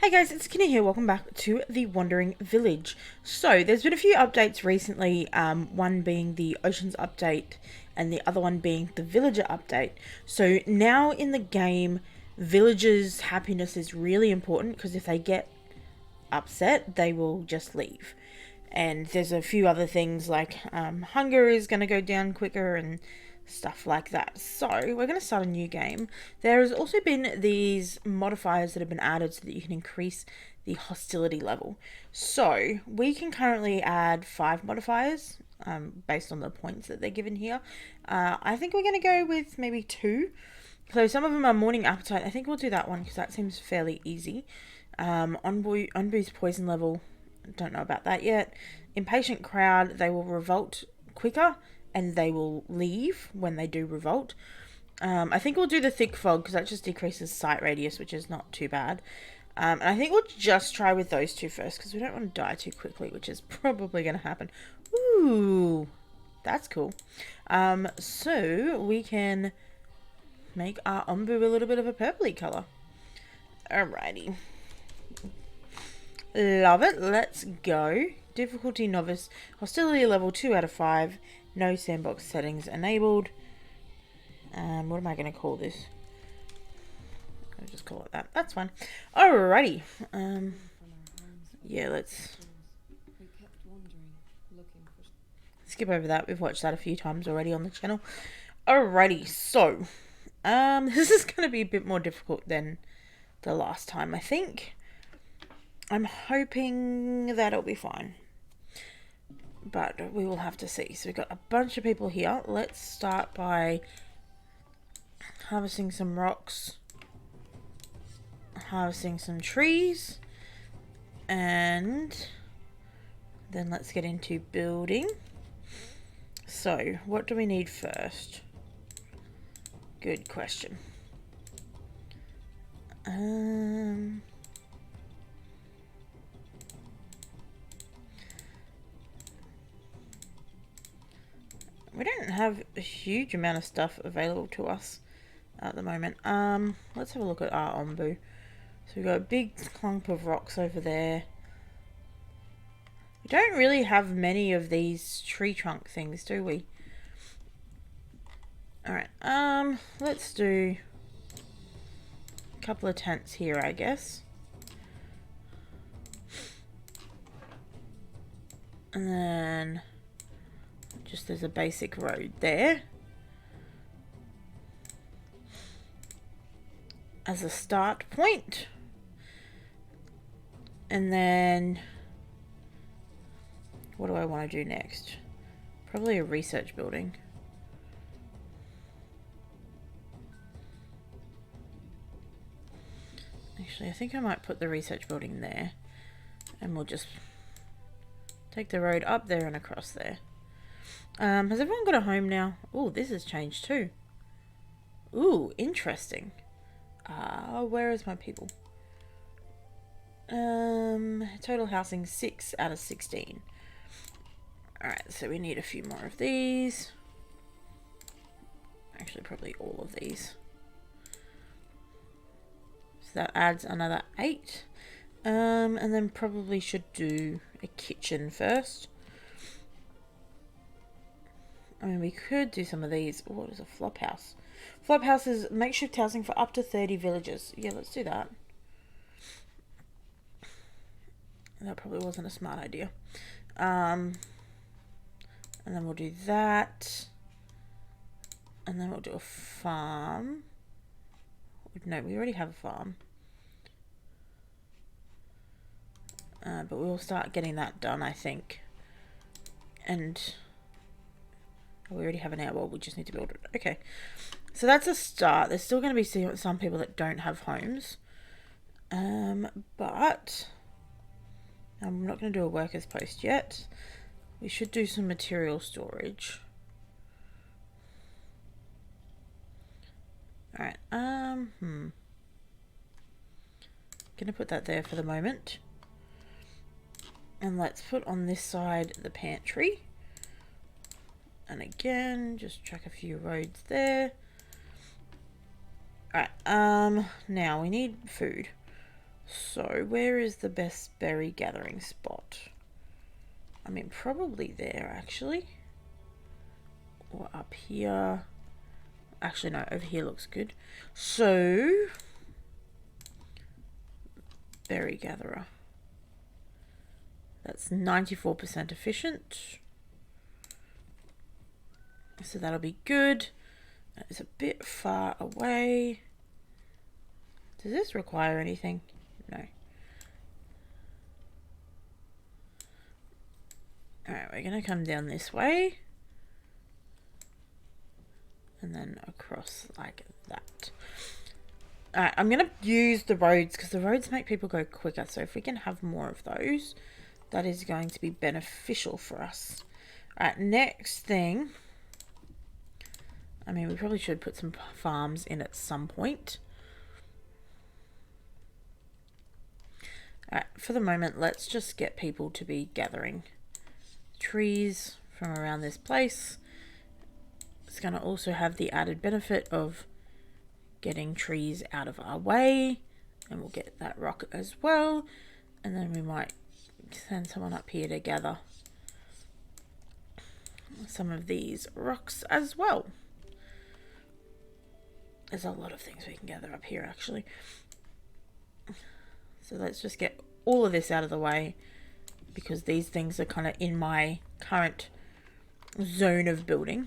Hey guys, it's Akinea here. Welcome back to the Wandering Village. So, there's been a few updates recently, one being the Oceans update and the other one being the Villager update. So, now in the game, villagers' happiness is really important because if they get upset, they will just leave. And there's a few other things like hunger is going to go down quicker and stuff like that. So we're going to start a new game. There has also been these modifiers that have been added so that you can increase the hostility level. So we can currently add 5 modifiers based on the points that they're given here. I think we're going to go with maybe 2. So some of them are morning appetite. I think we'll do that one because that seems fairly easy. ONBU's poison level, don't know about that yet. Impatient crowd, they will revolt quicker and they will leave when they do revolt. I think we'll do the thick fog because that just decreases sight radius, which is not too bad. And I think we'll just try with those 2 first because we don't want to die too quickly, which is probably going to happen. Ooh, that's cool. So we can make our ONBU a little bit of a purpley colour. Alrighty. Love it. Let's go. Difficulty novice. Hostility level 2 out of 5. No sandbox settings enabled. What am I going to call this? I'll just call it that. That's fine. Alrighty. Yeah, let's skip over that. We've watched that a few times already on the channel. Alrighty. So, this is going to be a bit more difficult than the last time, I think. I'm hoping that'll be fine. But we will have to see. So we've got a bunch of people here. Let's start by harvesting some rocks. Harvesting some trees. And then let's get into building. So, what do we need first? Good question. We don't have a huge amount of stuff available to us at the moment. Let's have a look at our ONBU. So we've got a big clump of rocks over there. We don't really have many of these tree trunk things, do we? Alright, let's do a couple of tents here, I guess. And then just as a basic road there. As a start point. And then what do I want to do next? Probably a research building. Actually, I think I might put the research building there. And we'll just take the road up there and across there. Has everyone got a home now? Oh, this has changed too. Ooh, interesting. Where is my people? Total housing 6 out of 16. Alright, so we need a few more of these. Actually, probably all of these. So that adds another 8. And then probably should do a kitchen first. I mean, we could do some of these. What is a flop house? Flop house is makeshift housing for up to 30 villagers. Yeah, let's do that. That probably wasn't a smart idea. And then we'll do that. And then we'll do a farm. No, we already have a farm. But we'll start getting that done, I think. And we already have an outwall, we just need to build it. Okay, so that's a start. There's still going to be some people that don't have homes. But I'm not going to do a workers post yet. We should do some material storage. Alright, Gonna put that there for the moment. And let's put on this side the pantry. And again, just track a few roads there. Alright, now we need food. So where is the best berry gathering spot? I mean, probably there actually. Or up here. Actually, no, over here looks good. So, berry gatherer. That's 94% efficient. So that'll be good. That is a bit far away. Does this require anything? No. Alright, we're going to come down this way. And then across like that. Alright, I'm going to use the roads because the roads make people go quicker. So if we can have more of those, that is going to be beneficial for us. Alright, next thing. I mean, we probably should put some farms in at some point. Alright, for the moment, let's just get people to be gathering trees from around this place. It's going to also have the added benefit of getting trees out of our way. And we'll get that rock as well. And then we might send someone up here to gather some of these rocks as well. There's a lot of things we can gather up here actually. So let's just get all of this out of the way because these things are kind of in my current zone of building.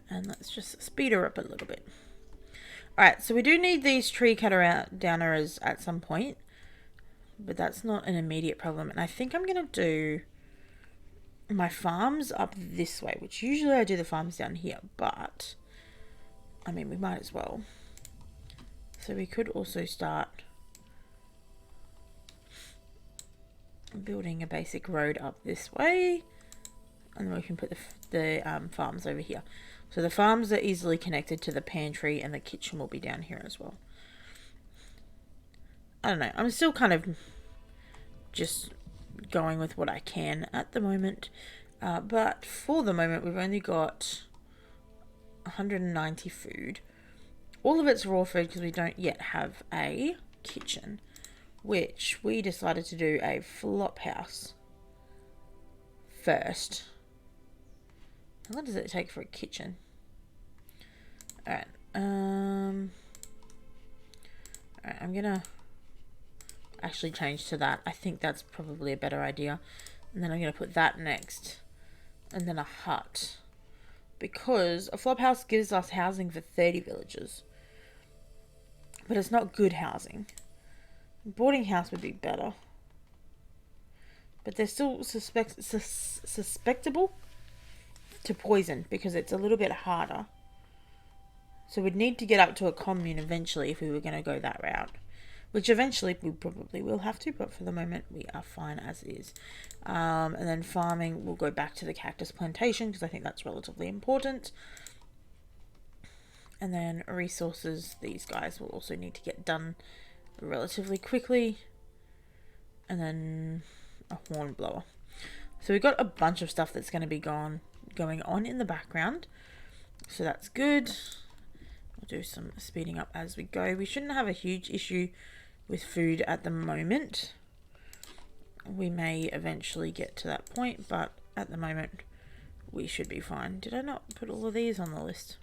And let's just speed her up a little bit. Alright, so we do need these tree cutter downers at some point. But that's not an immediate problem. And I think I'm going to do my farms up this way. Which usually I do the farms down here. But, I mean, we might as well. So we could also start building a basic road up this way. And then we can put the farms over here. So the farms are easily connected to the pantry and the kitchen will be down here as well. I don't know. I'm still kind of just going with what I can at the moment. But for the moment, we've only got 190 food. All of it's raw food because we don't yet have a kitchen. Which we decided to do a flop house first. How long does it take for a kitchen? Alright. Alright, I'm gonna actually change to that. I think that's probably a better idea. And then I'm gonna put that next. And then a hut. Because a flop house gives us housing for 30 villagers. But it's not good housing. Boarding house would be better. But they're still suspectable to poison because it's a little bit harder. So we'd need to get up to a commune eventually if we were going to go that route. Which eventually we probably will have to, but for the moment we are fine as is. And then farming, we'll go back to the cactus plantation because I think that's relatively important. And then resources, these guys will also need to get done relatively quickly. And then a horn blower. So we've got a bunch of stuff that's going to be going on in the background. So that's good. We'll do some speeding up as we go. We shouldn't have a huge issue with food at the moment. We may eventually get to that point, but at the moment we should be fine. Did I not put all of these on the list?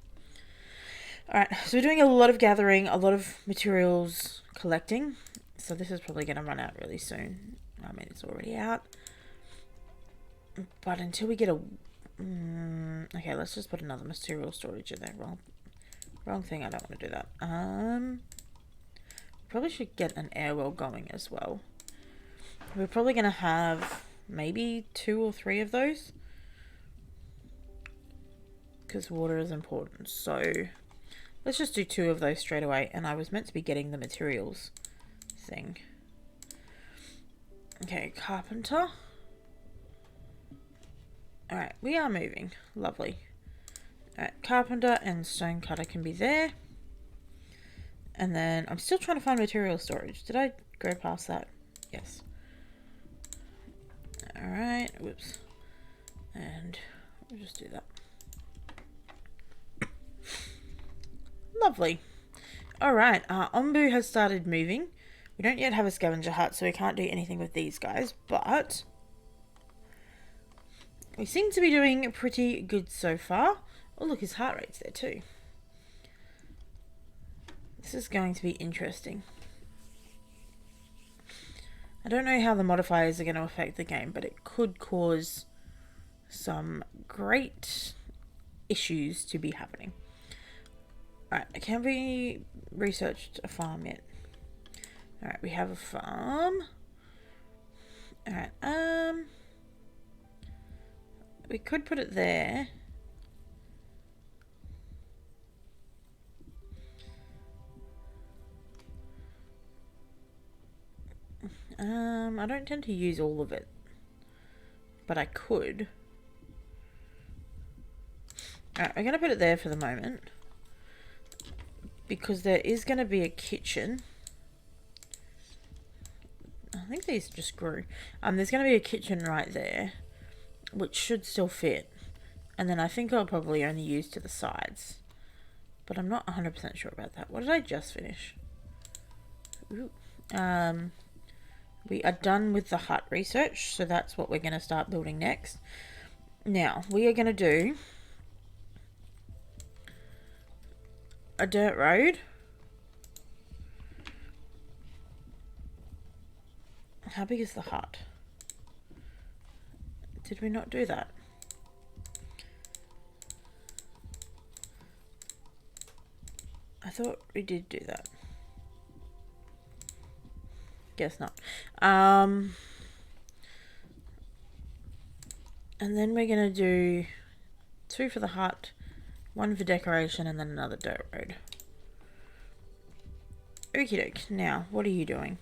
Alright, so we're doing a lot of gathering, a lot of materials collecting. So this is probably going to run out really soon. I mean, it's already out. But until we get a... okay, let's just put another material storage in there. Wrong thing, I don't want to do that. Probably should get an air well going as well. We're probably going to have maybe 2 or 3 of those. Because water is important. So let's just do 2 of those straight away. And I was meant to be getting the materials thing. Okay, carpenter. Alright, we are moving. Lovely. Alright, carpenter and stonecutter can be there. And then I'm still trying to find material storage. Did I go past that? Yes. Alright, whoops. And we'll just do that. Lovely. Alright, ONBU has started moving. We don't yet have a scavenger hut, so we can't do anything with these guys, but we seem to be doing pretty good so far. Oh, look, his heart rate's there too. This is going to be interesting. I don't know how the modifiers are going to affect the game, but it could cause some great issues to be happening. Alright, can we researched a farm yet? Alright, we have a farm. Alright, we could put it there. I don't tend to use all of it, but I could. Alright, I'm going to put it there for the moment, because there is going to be a kitchen. I think these just grew. There's going to be a kitchen right there, which should still fit. And then I think I'll probably only use to the sides. But I'm not 100% sure about that. What did I just finish? Ooh. We are done with the hut research, so that's what we're going to start building next. Now, we are going to do a dirt road. How big is the hut? Did we not do that? I thought we did do that. Guess not. And then we're going to do 2 for the hut, 1 for decoration, and then another dirt road. Okie doke. Now, what are you doing?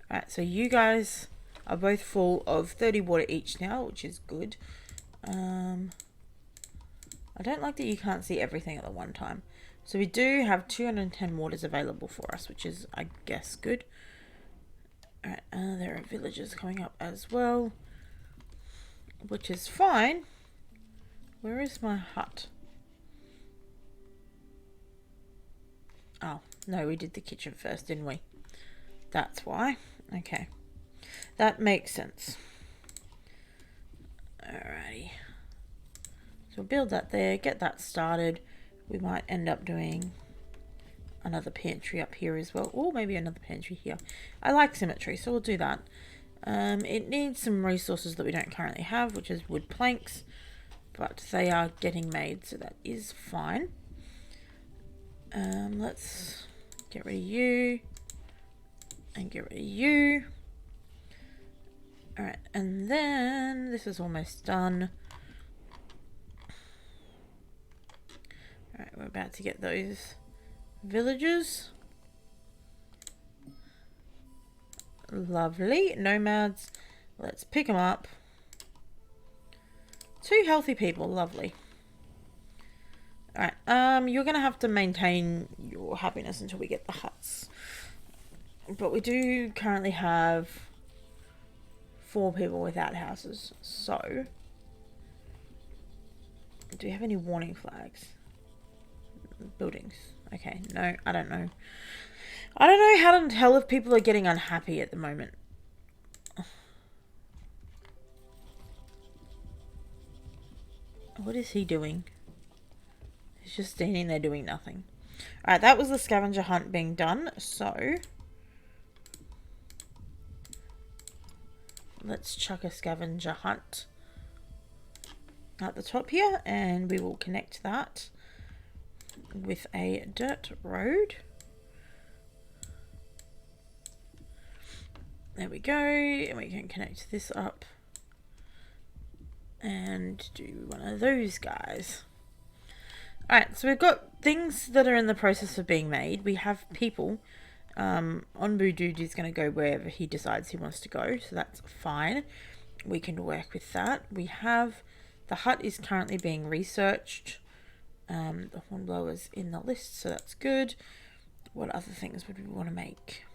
Alright, so you guys are both full of 30 water each now, which is good. I don't like that you can't see everything at the one time. So we do have 210 waters available for us, which is, I guess, good. Alright, there are villagers coming up as well, which is fine. Where is my hut? Oh, no, we did the kitchen first, didn't we? That's why. Okay. That makes sense. Alrighty. So we'll build that there, get that started. We might end up doing another pantry up here as well, or maybe another pantry here. I like symmetry, so we'll do that. It needs some resources that we don't currently have, which is wood planks, but they are getting made, so that is fine. Let's get rid of you and get rid of you. Alright, and then this is almost done. Alright, we're about to get those villagers. Lovely. Nomads. Let's pick them up. 2 healthy people. Lovely. Alright, you're going to have to maintain your happiness until we get the huts. But we do currently have 4 people without houses. So, do we have any warning flags? Buildings. Okay, no, I don't know. I don't know how to tell if people are getting unhappy at the moment. What is he doing? He's just standing there doing nothing. Alright, that was the scavenger hunt being done, so let's chuck a scavenger hunt at the top here, and we will connect that with a dirt road. There we go, and we can connect this up and do one of those guys. Alright, so we've got things that are in the process of being made. We have people. ONBU dude is going to go wherever he decides he wants to go, so that's fine. We can work with that. We have, the hut is currently being researched. The hornblower's in the list, so that's good. What other things would we want to make?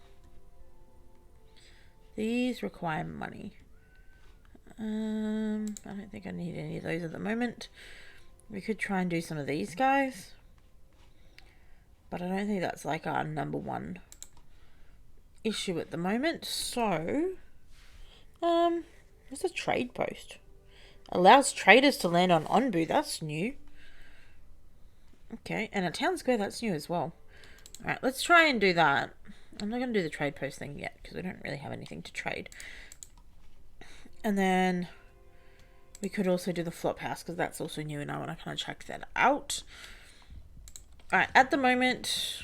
These require money. I don't think I need any of those at the moment. We could try and do some of these guys, but I don't think that's like our number one issue at the moment. So, there's a trade post. Allows traders to land on ONBU. That's new. Okay, and a town square. That's new as well. Alright, let's try and do that. I'm not going to do the trade post thing yet because we don't really have anything to trade. And then we could also do the flop house because that's also new and I want to kind of check that out. Alright, at the moment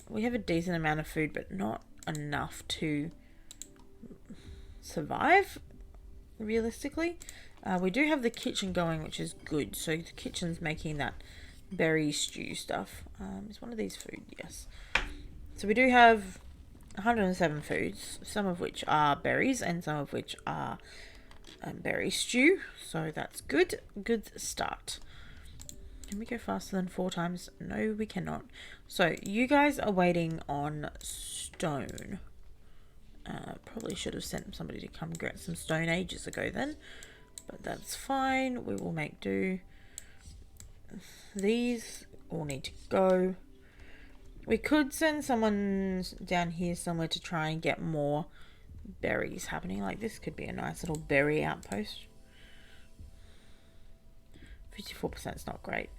we have a decent amount of food but not enough to survive realistically. We do have the kitchen going, which is good. So the kitchen's making that berry stew stuff. Is one of these food? Yes. So we do have 107 foods, some of which are berries and some of which are berry stew. So that's good. Good start. Can we go faster than 4 times? No, we cannot. So you guys are waiting on stone. Probably should have sent somebody to come get some stone ages ago then. But that's fine. We will make do. These all need to go. We could send someone down here somewhere to try and get more berries happening. Like this could be a nice little berry outpost. 54% is not great.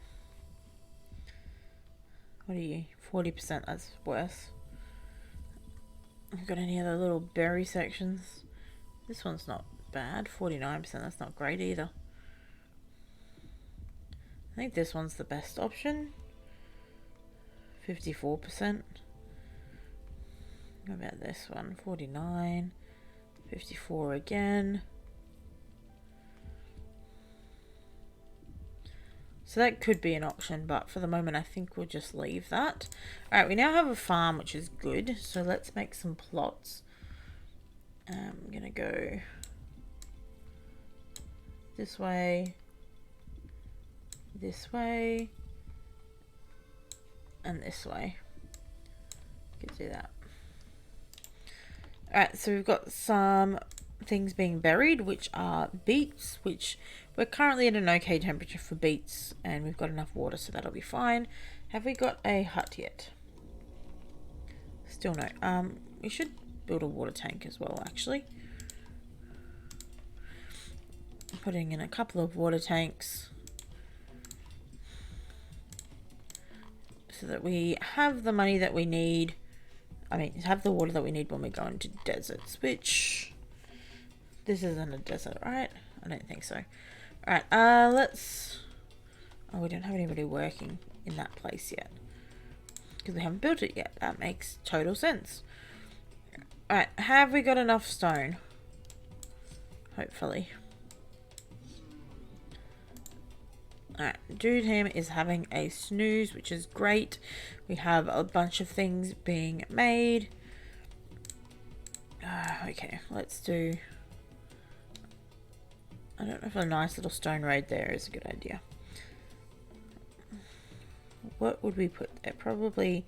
What are you? 40%, that's worse. Have got any other little berry sections? This one's not bad. 49%, that's not great either. I think this one's the best option. 54%. What about this one? 49. 54 again. So that could be an option, but for the moment I think we'll just leave that. Alright, we now have a farm, which is good. So let's make some plots. I'm going to go this way, and this way. Could do that. Alright, so we've got some things being buried, which are beets, which we're currently at an okay temperature for beets, and we've got enough water, so that'll be fine. Have we got a hut yet? Still no. We should build a water tank as well, actually. Putting in a couple of water tanks so that we have the money that we need. I mean, have the water that we need when we go into deserts, which this isn't a desert, right? I don't think so. Alright, let's... Oh, we don't have anybody working in that place yet because we haven't built it yet. That makes total sense. Alright, have we got enough stone? Hopefully. Alright, Dude Ham is having a snooze, which is great. We have a bunch of things being made. Okay, let's do... I don't know if a nice little stone raid there is a good idea. What would we put there? Probably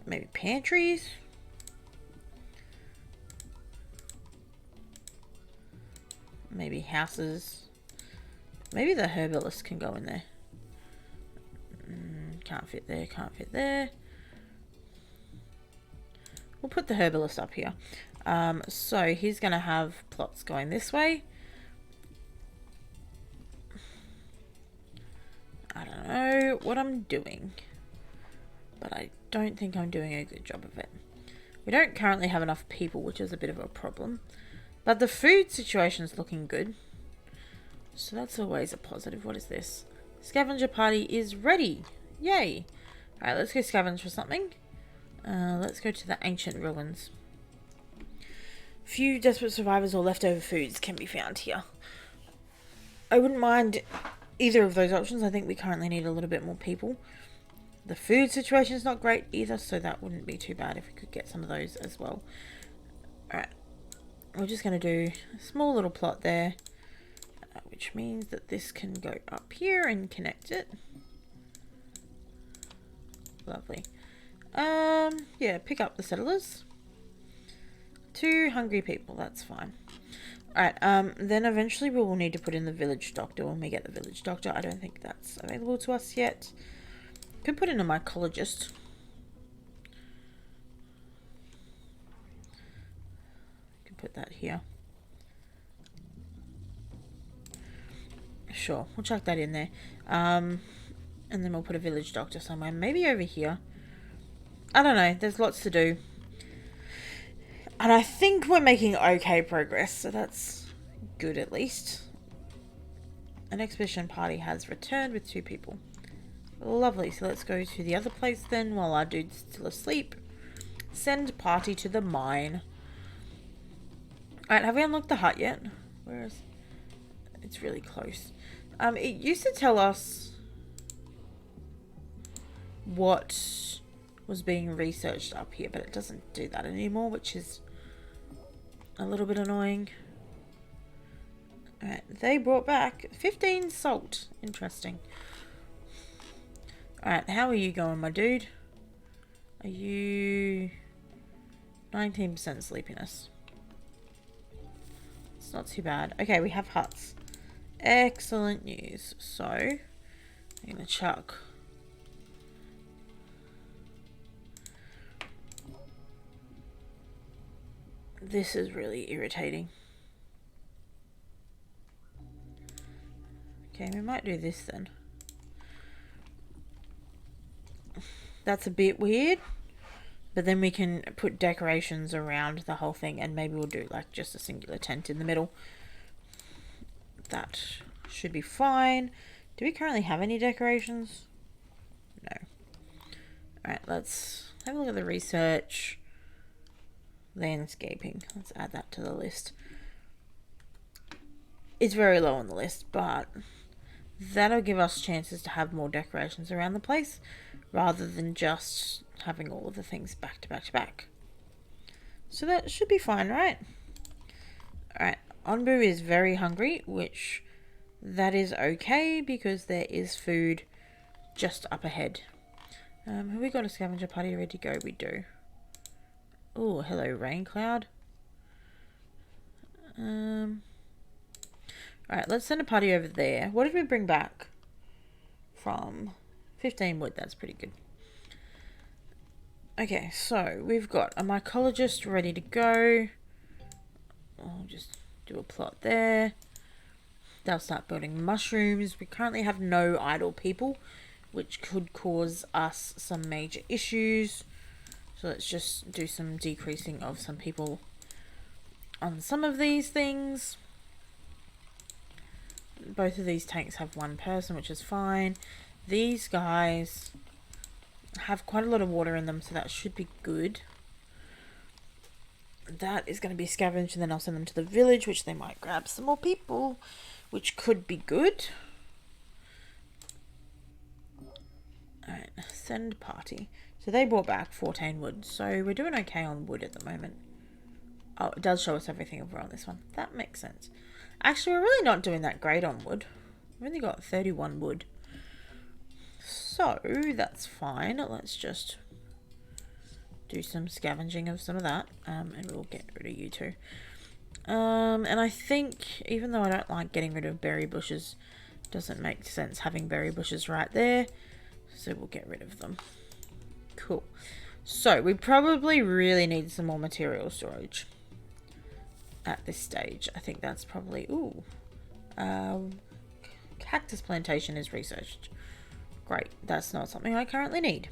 maybe pantries. Maybe houses. Maybe the herbalist can go in there. Can't fit there, can't fit there. We'll put the herbalist up here. So he's going to have plots going this way. I don't know what I'm doing, but I don't think I'm doing a good job of it. We don't currently have enough people, which is a bit of a problem. But the food situation is looking good. So that's always a positive. What is this? Scavenger party is ready. Yay. Alright, let's go scavenge for something. Let's go to the ancient ruins. Few desperate survivors or leftover foods can be found here. I wouldn't mind either of those options. I think we currently need a little bit more people. The food situation is not great either, so that wouldn't be too bad if we could get some of those as well. Alright. We're just going to do a small little plot there, which means that this can go up here and connect it. Lovely. Yeah, pick up the settlers. 2 hungry people, that's fine. Alright, then eventually we will need to put in the village doctor when we get the village doctor. I don't think that's available to us yet. Could put in a mycologist. put that here. Sure, we'll chuck that in there. And then we'll put a village doctor somewhere. Maybe over here. I don't know. There's lots to do. And I think we're making okay progress. So that's good at least. An expedition party has returned with 2 people. Lovely. So let's go to the other place then while our dude's still asleep. Send party to the mine. Alright, have we unlocked the hut yet? Where is... It's really close. It used to tell us what was being researched up here, but it doesn't do that anymore, which is a little bit annoying. Alright, they brought back 15 salt. Interesting. Alright, how are you going, my dude? Are you 19% sleepiness? It's not too bad. Okay, we have huts. Excellent news. So, I'm going to chuck this is really irritating. Okay, we might do this then. That's a bit weird. But then we can put decorations around the whole thing, and maybe we'll do like just a singular tent in the middle. That should be fine. Do we currently have any decorations? No. Alright, let's have a look at the research. Landscaping. Let's add that to the list. It's very low on the list, but that'll give us chances to have more decorations around the place rather than just having all of the things back to back to back. So that should be fine, right? Alright, ONBU is very hungry, which that is okay because there is food just up ahead. Have we got a scavenger party ready to go? We do. Oh, hello, rain cloud. Alright, let's send a party over there. What did we bring back from 15 wood? That's pretty good. Okay, so we've got a mycologist ready to go. I'll just do a plot there. They'll start building mushrooms. We currently have no idle people, which could cause us some major issues. So let's just do some decreasing of some people on some of these things. Both of these tanks have 1 person, which is fine. These guys have quite a lot of water in them, so that should be good. That is going to be scavenged, and then I'll send them to the village, which they might grab some more people, which could be good. Alright, send party. So they brought back 14 wood, so we're doing okay on wood at the moment. Oh, it does show us everything over on this one. That makes sense. Actually, we're really not doing that great on wood. We've only got 31 wood. So, that's fine. Let's just do some scavenging of some of that. And we'll get rid of you two. And I think, even though I don't like getting rid of berry bushes, doesn't make sense having berry bushes right there. So we'll get rid of them. Cool. So, we probably really need some more material storage at this stage. I think that's probably... Ooh. Cactus plantation is researched. Great. That's not something I currently need.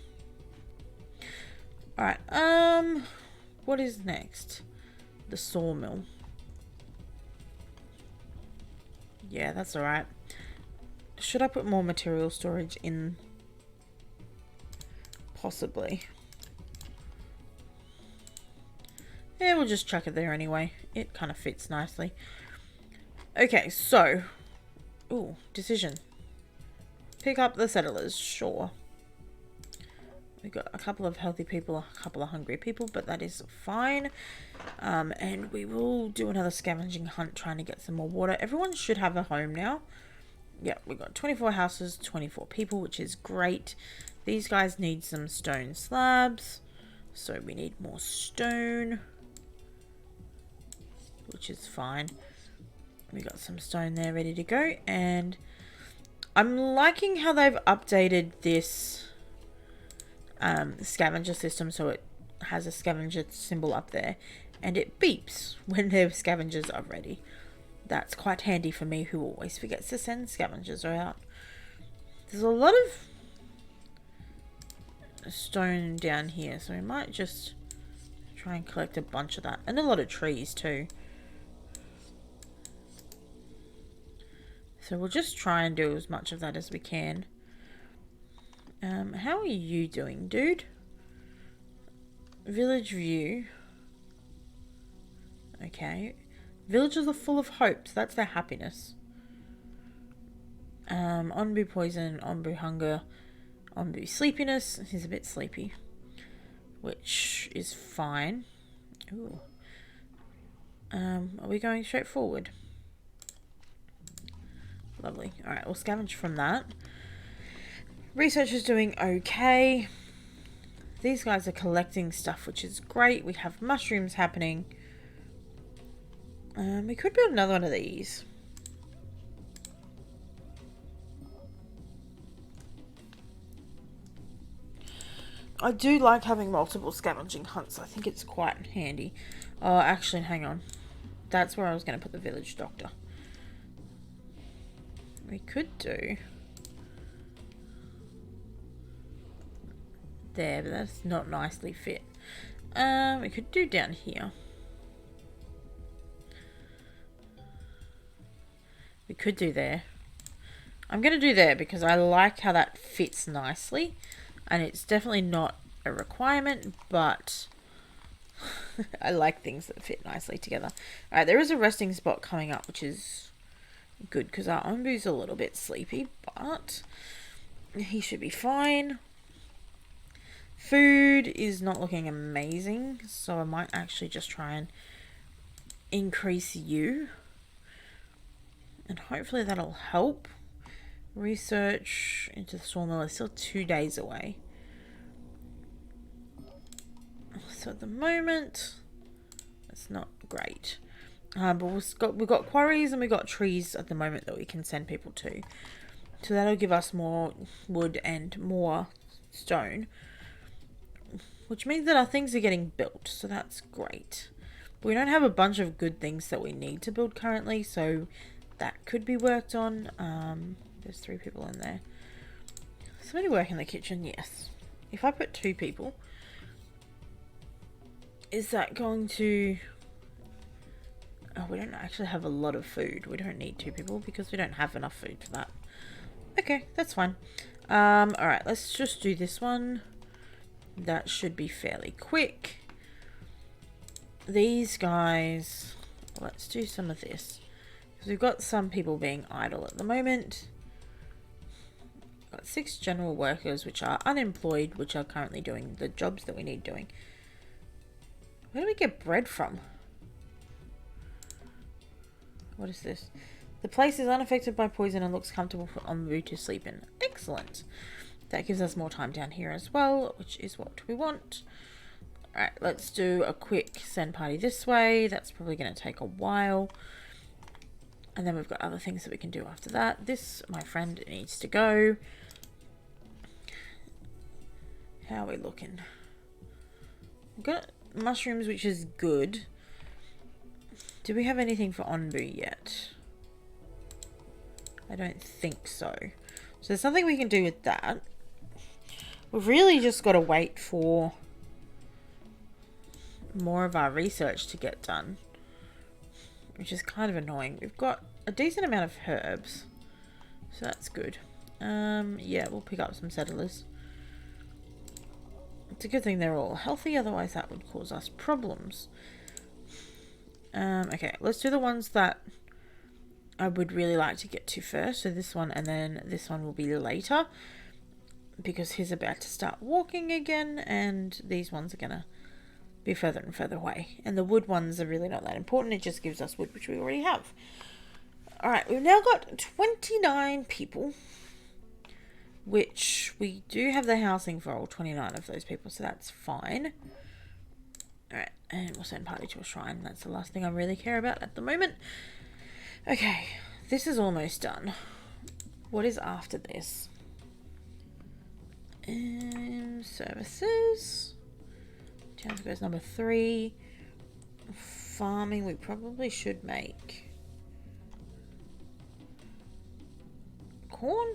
Alright. What is next? The sawmill. Yeah, that's alright. Should I put more material storage in? Possibly. Yeah, we'll just chuck it there anyway. It kind of fits nicely. Okay, so... Ooh, decision. Pick up the settlers, sure. We've got a couple of healthy people, a couple of hungry people, but that is fine. And we will do another scavenging hunt trying to get some more water. Everyone should have a home now. Yeah, we've got 24 houses, 24 people, which is great. These guys need some stone slabs, so we need more stone, which is fine. We got some stone there ready to go, and I'm liking how they've updated this scavenger system, so it has a scavenger symbol up there, and it beeps when their scavengers are ready. That's quite handy for me, who always forgets to send scavengers out. There's a lot of stone down here, so we might just try and collect a bunch of that. And a lot of trees too. So we'll just try and do as much of that as we can. How are you doing, dude? Village view. Okay. Villages are full of hopes. That's their happiness. ONBU poison, ONBU hunger, ONBU sleepiness. He's a bit sleepy, which is fine. Ooh. Are we going straight forward? Lovely. Alright, we'll scavenge from that. Research is doing okay. These guys are collecting stuff, which is great. We have mushrooms happening. We could build another one of these. I do like having multiple scavenging hunts. I think it's quite handy. Oh, actually, hang on. That's where I was going to put the village doctor. We could do there, but that's not nicely fit. We could do down here. We could do there. I'm going to do there because I like how that fits nicely. And it's definitely not a requirement, but I like things that fit nicely together. Alright, there is a resting spot coming up, which is good because our ONBU's a little bit sleepy, but he should be fine. Food is not looking amazing, so I might actually just try and increase you. And hopefully that'll help. Research into the sawmill is still 2 days away. So at the moment, it's not great. But we've got quarries and we've got trees at the moment that we can send people to. So that'll give us more wood and more stone. Which means that our things are getting built. So that's great. But we don't have a bunch of good things that we need to build currently. So that could be worked on. There's 3 people in there. Somebody work in the kitchen? Yes. If I put 2 people, is that going to... Oh, we don't actually have a lot of food. We don't need 2 people because we don't have enough food for that. Okay, that's fine. Alright, let's just do this one. That should be fairly quick. These guys... Let's do some of this. Because we've got some people being idle at the moment. Got 6 general workers which are unemployed, which are currently doing the jobs that we need doing. Where do we get bread from? What is this? The place is unaffected by poison and looks comfortable for ONBU to sleep in. Excellent. That gives us more time down here as well, which is what we want. Alright, let's do a quick send party this way. That's probably going to take a while. And then we've got other things that we can do after that. This, my friend, needs to go. How are we looking? We've got mushrooms, which is good. Do we have anything for ONBU yet? I don't think so. So there's something we can do with that. We've really just got to wait for more of our research to get done, which is kind of annoying. We've got a decent amount of herbs, so that's good. Yeah, we'll pick up some settlers. It's a good thing they're all healthy, otherwise that would cause us problems. Okay, let's do the ones that I would really like to get to first. So this one, and then this one will be later, because he's about to start walking again, and these ones are gonna be further and further away. And the wood ones are really not that important. It just gives us wood, which we already have. Alright, we've now got 29 people, which we do have the housing for all 29 of those people, so that's fine. Alright, and we'll send party to a shrine. That's the last thing I really care about at the moment. Okay, this is almost done. What is after this? Services. Town goes number 3. Farming, we probably should make corn.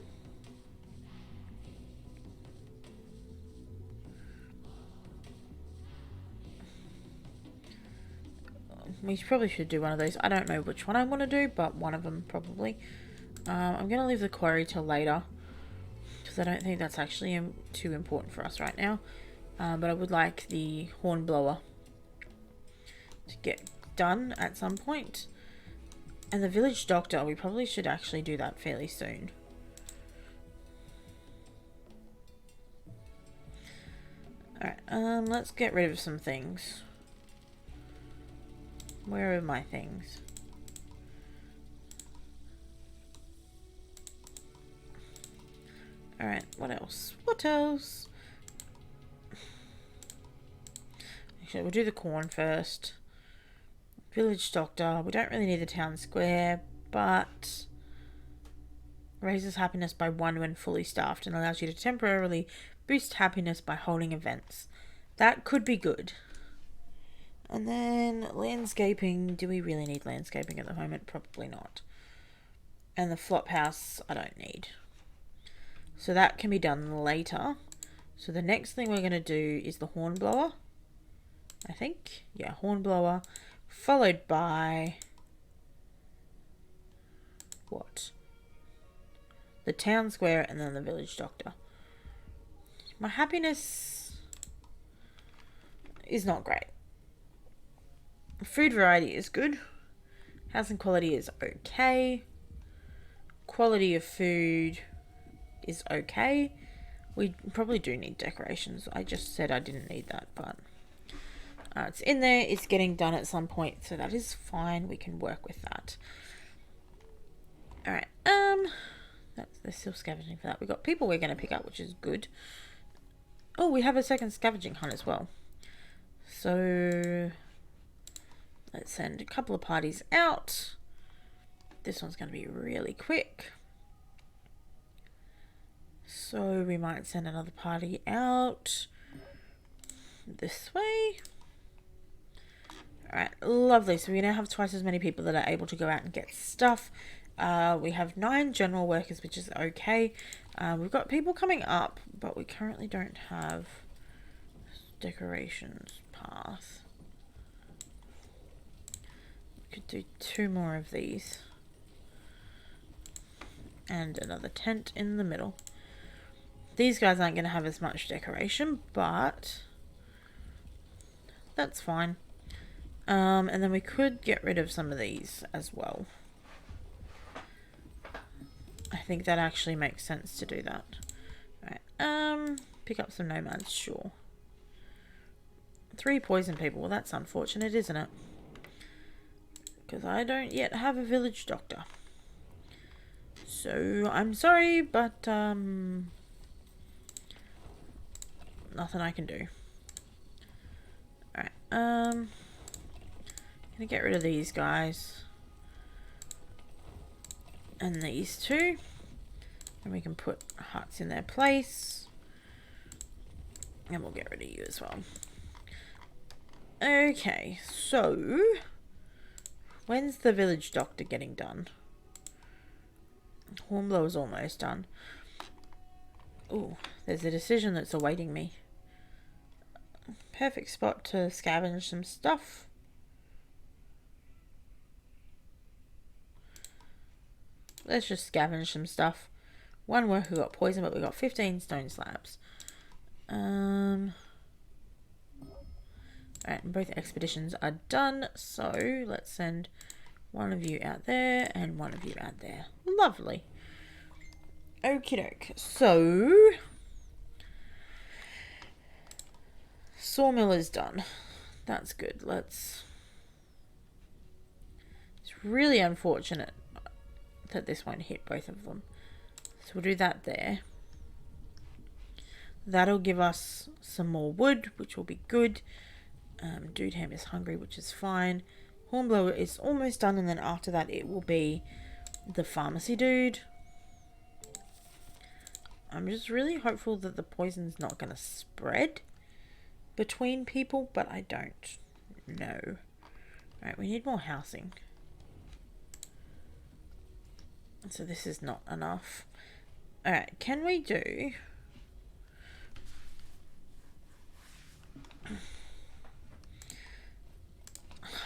We probably should do one of those. I don't know which one I want to do, but one of them probably. I'm going to leave the quarry till later, because I don't think that's actually too important for us right now. But I would like the horn blower to get done at some point. And the village doctor, we probably should actually do that fairly soon. Alright, let's get rid of some things. Where are my things? Alright, what else? What else? Actually, we'll do the corn first. Village doctor. We don't really need the town square, but raises happiness by 1 when fully staffed and allows you to temporarily boost happiness by holding events. That could be good. And then landscaping. Do we really need landscaping at the moment? Probably not. And the flop house, I don't need. So that can be done later. So the next thing we're going to do is the horn blower. I think. Yeah, horn blower. Followed by... what? The town square and then the village doctor. My happiness is not great. Food variety is good. Housing quality is okay. Quality of food is okay. We probably do need decorations. I just said I didn't need that, but it's in there. It's getting done at some point, so that is fine. We can work with that. Alright, they're still scavenging for that. We've got people we're going to pick up, which is good. Oh, we have a second scavenging hunt as well. So let's send a couple of parties out. This one's going to be really quick. So we might send another party out this way. Alright, lovely. So we now have twice as many people that are able to go out and get stuff. We have 9 general workers, which is okay. We've got people coming up, but we currently don't have decorations path. We could do 2 more of these. And another tent in the middle. These guys aren't going to have as much decoration, but that's fine. And then we could get rid of some of these as well. I think that actually makes sense to do that. Alright, pick up some nomads, sure. 3 poison people. Well, that's unfortunate, isn't it? Because I don't yet have a village doctor. So, I'm sorry, but, nothing I can do. Alright, gonna get rid of these guys. And these 2. And we can put huts in their place. And we'll get rid of you as well. Okay, so when's the village doctor getting done? Hornblower's almost done. Oh, there's a decision that's awaiting me. Perfect spot to scavenge some stuff. Let's just scavenge some stuff. 1 worker got poison, but we got 15 stone slabs. Alright, both expeditions are done, so let's send 1 of you out there and 1 of you out there. Lovely. Okie doke. So sawmill is done. That's good. It's really unfortunate that this won't hit both of them. So we'll do that there. That'll give us some more wood, which will be good. Dude Ham is hungry, which is fine. Hornblower is almost done, and then after that it will be the pharmacy dude. I'm just really hopeful that the poison's not going to spread between people, but I don't know. Alright, we need more housing. So this is not enough. Alright, can we do...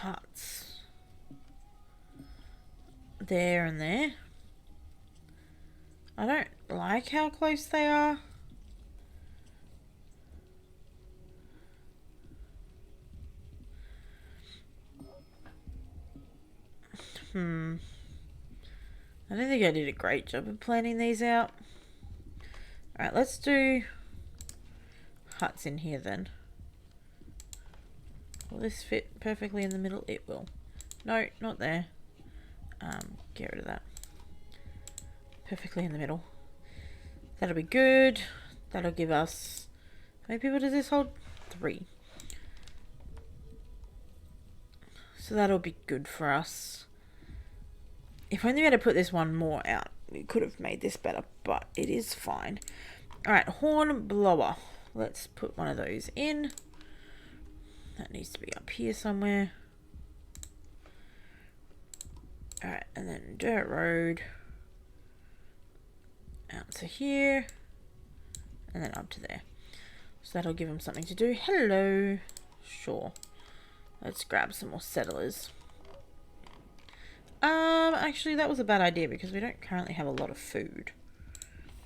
huts. There and there. I don't like how close they are. I don't think I did a great job of planning these out. Alright, let's do huts in here then. Will this fit perfectly in the middle? It will. No, not there. Get rid of that. Perfectly in the middle. That'll be good. That'll give us... how many people does this hold? 3. So that'll be good for us. If only we had to put this one more out, we could have made this better, but it is fine. Alright, horn blower. Let's put one of those in. That needs to be up here somewhere. Alright, and then dirt road. Out to here. And then up to there. So that'll give them something to do. Hello. Sure. Let's grab some more settlers. Actually that was a bad idea because we don't currently have a lot of food.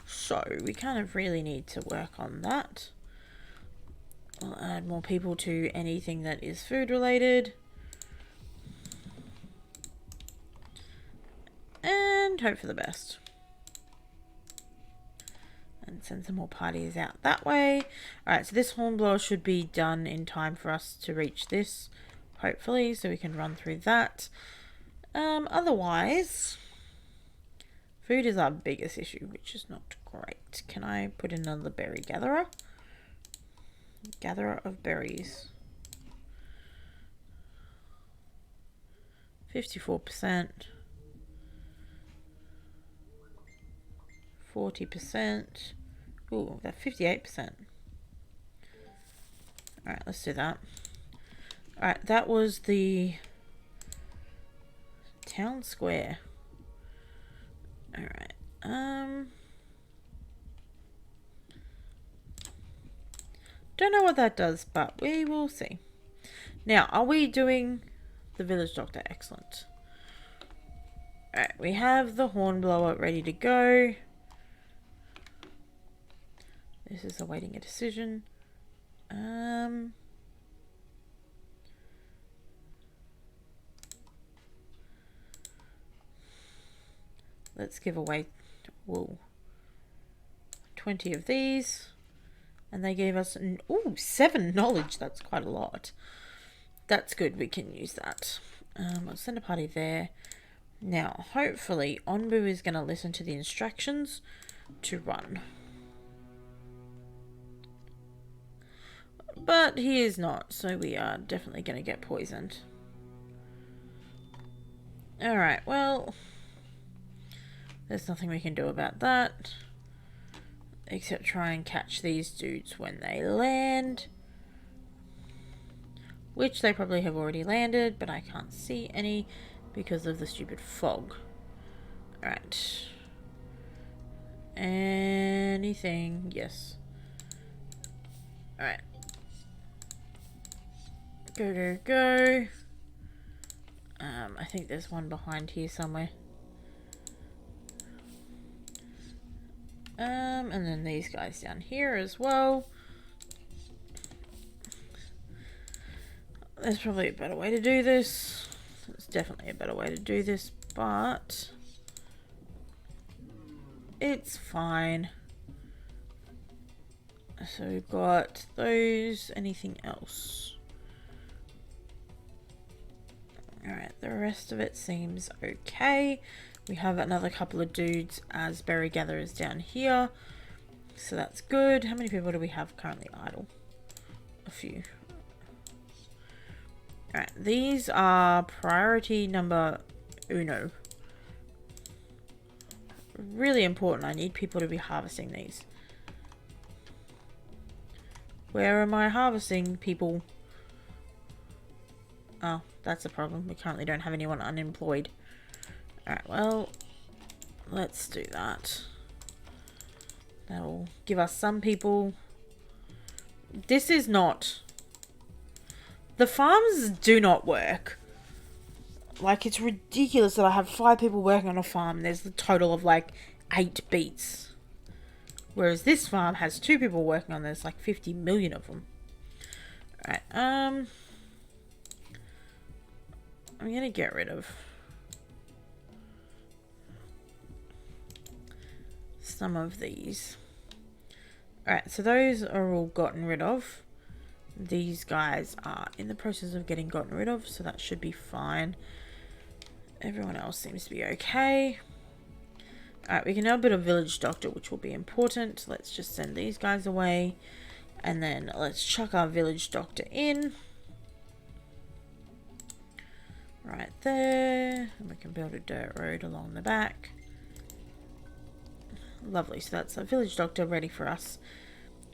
So we kind of really need to work on that. We'll add more people to anything that is food related. And hope for the best. And send some more parties out that way. Alright, so this hornblower should be done in time for us to reach this. Hopefully, so we can run through that. Otherwise, food is our biggest issue, which is not great. Can I put in another berry gatherer? Gatherer of berries. 54%. 40%. Ooh, that's 58%. Alright, let's do that. Alright, that was the town square. Alright. Don't know what that does, but we will see. Now, are we doing the village doctor? Excellent. Alright, we have the hornblower ready to go. This is awaiting a decision. Let's give away 20 of these. And they gave us 7 knowledge. That's quite a lot. That's good. We can use that. I'll send a party there. Now, hopefully, ONBU is going to listen to the instructions to run. But he is not, so we are definitely going to get poisoned. Alright, well, there's nothing we can do about that. Except try and catch these dudes when they land. Which they probably have already landed, but I can't see any because of the stupid fog. Alright. Anything? Yes. Alright. Go, go, go. I think there's one behind here somewhere. And then these guys down here as well. There's probably a better way to do this. There's definitely a better way to do this, but it's fine. So we've got those. Anything else? Alright, the rest of it seems okay. We have another couple of dudes as berry gatherers down here. So that's good. How many people do we have currently idle? A few. Alright, these are priority number 1. Really important. I need people to be harvesting these. Where am I harvesting people? Oh, That's the problem. We currently don't have anyone unemployed. Alright, well, let's do that. That'll give us some people. This is not... The farms do not work. Like, it's ridiculous that I have 5 people working on a farm. There's the total of, like, 8 beets. Whereas this farm has 2 people working on. There's, like, 50 million of them. Alright, I'm gonna get rid of some of these. Alright, so those are all gotten rid of. These guys are in the process of getting gotten rid of, so that should be fine. Everyone else seems to be okay. Alright, we can now build a village doctor, which will be important. Let's just send these guys away. And then let's chuck our village doctor in. Right there. And we can build a dirt road along the back. Lovely, so that's a village doctor ready for us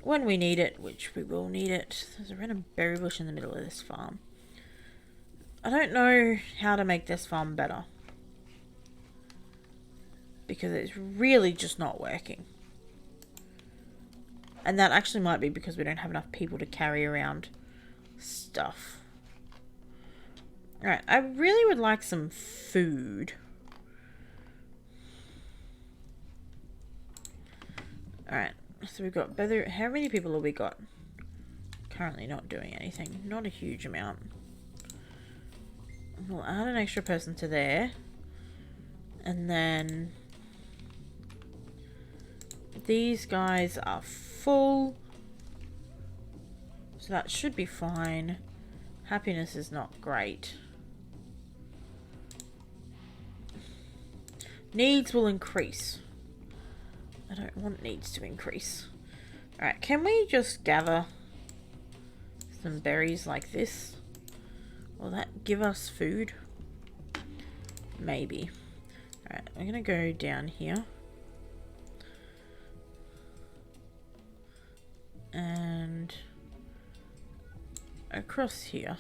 when we need it, which we will need it. There's a random berry bush in the middle of this farm. I don't know how to make this farm better, because it's really just not working. And that actually might be because we don't have enough people to carry around stuff. Alright, I really would like some food. Alright, so we've got better. How many people have we got? Currently not doing anything. Not a huge amount. We'll add an extra person to there. And then these guys are full. So that should be fine. Happiness is not great. Needs will increase. I don't want needs to increase. Alright, can we just gather some berries like this? Will that give us food? Maybe. Alright, I'm gonna go down here. And across here.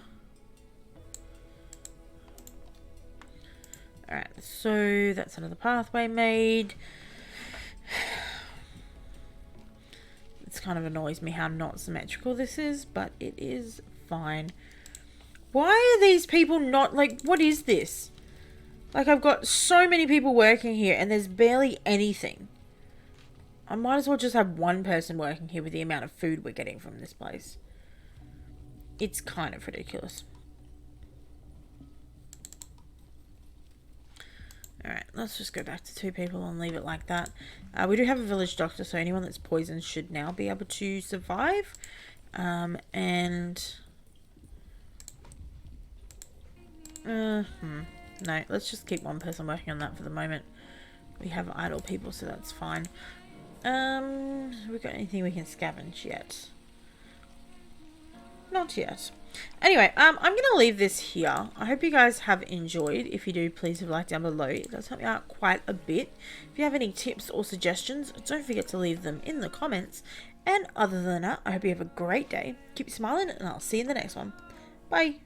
Alright, so that's another pathway made. It kind of annoys me how not symmetrical this is, but it is fine. Why are these people not, like, what is this? Like, I've got so many people working here and there's barely anything. I might as well just have one person working here with the amount of food we're getting from this place. It's kind of ridiculous. Alright, let's just go back to 2 people and leave it like that. We do have a village doctor, so anyone that's poisoned should now be able to survive. No, let's just keep one person working on that for the moment. We have idle people, so that's fine. Have we got anything we can scavenge yet? Not yet. Anyway, I'm going to leave this here. I hope you guys have enjoyed. If you do, please leave a like down below. It does help me out quite a bit. If you have any tips or suggestions, don't forget to leave them in the comments. And other than that, I hope you have a great day. Keep smiling, and I'll see you in the next one. Bye.